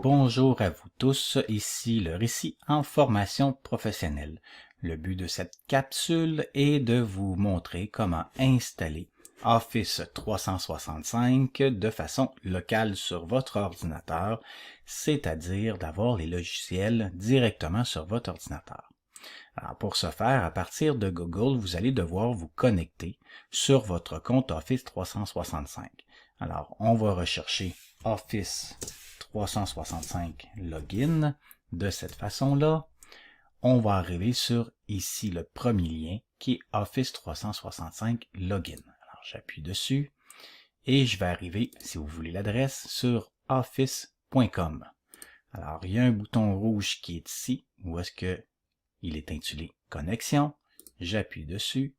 Bonjour à vous tous, ici le récit en formation professionnelle. Le but de cette capsule est de vous montrer comment installer Office 365 de façon locale sur votre ordinateur, c'est-à-dire d'avoir les logiciels directement sur votre ordinateur. Alors pour ce faire, à partir de Google, vous allez devoir vous connecter sur votre compte Office 365. Alors, on va rechercher Office 365 Login de cette façon-là. On va arriver sur ici le premier lien qui est Office 365 Login. Alors, j'appuie dessus et je vais arriver, si vous voulez l'adresse, sur office.com. Alors, il y a un bouton rouge qui est ici, où est-ce que il est intitulé Connexion. J'appuie dessus.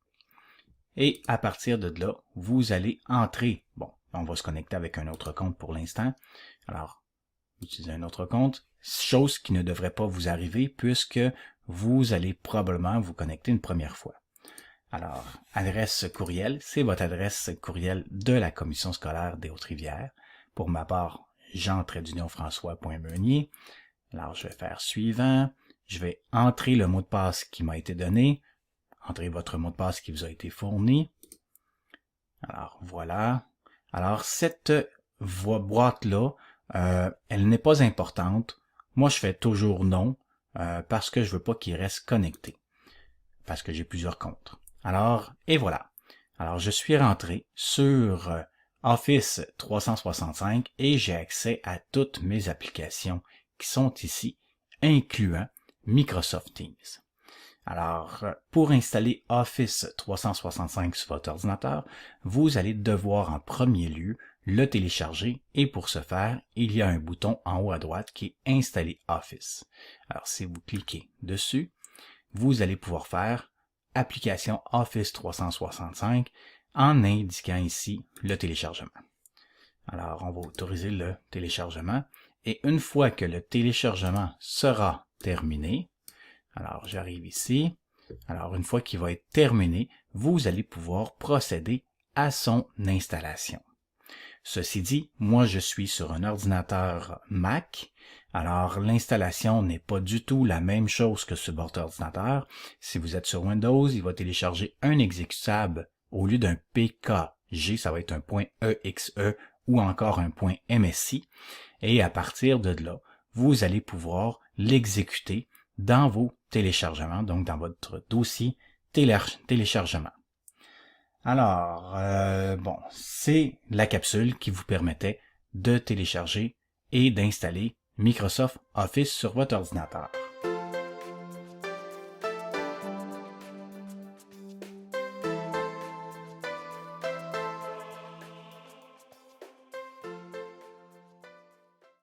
Et à partir de là, vous allez entrer. Bon, on va se connecter avec un autre compte pour l'instant. Alors, utilisez un autre compte. Chose qui ne devrait pas vous arriver puisque vous allez probablement vous connecter une première fois. Alors, adresse courriel, c'est votre adresse courriel de la commission scolaire des Hautes-Rivières. Pour ma part, jean-françois.meunier. Alors, je vais faire suivant. Je vais entrer le mot de passe qui m'a été donné. Entrez votre mot de passe qui vous a été fourni. Alors, voilà. Alors, cette boîte-là, elle n'est pas importante. Moi, je fais toujours non parce que je veux pas qu'il reste connecté. Parce que j'ai plusieurs comptes. Alors, et voilà. Alors, je suis rentré sur Office 365 et j'ai accès à toutes mes applications qui sont ici, incluant Microsoft Teams. Alors, pour installer Office 365 sur votre ordinateur, vous allez devoir en premier lieu le télécharger et pour ce faire, il y a un bouton en haut à droite qui est Installer Office. Alors, si vous cliquez dessus, vous allez pouvoir faire Application Office 365 en indiquant ici le téléchargement. Alors, on va autoriser le téléchargement et une fois que le téléchargement sera terminé, alors j'arrive ici, alors une fois qu'il va être terminé, vous allez pouvoir procéder à son installation. Ceci dit, moi je suis sur un ordinateur Mac, alors l'installation n'est pas du tout la même chose que sur votre ordinateur. Si vous êtes sur Windows, il va télécharger un exécutable au lieu d'un PKG, ça va être un .exe ou encore un .msi, et à partir de là, vous allez pouvoir l'exécuter dans vos téléchargements, donc dans votre dossier téléchargement. Alors, bon, c'est la capsule qui vous permettait de télécharger et d'installer Microsoft Office sur votre ordinateur.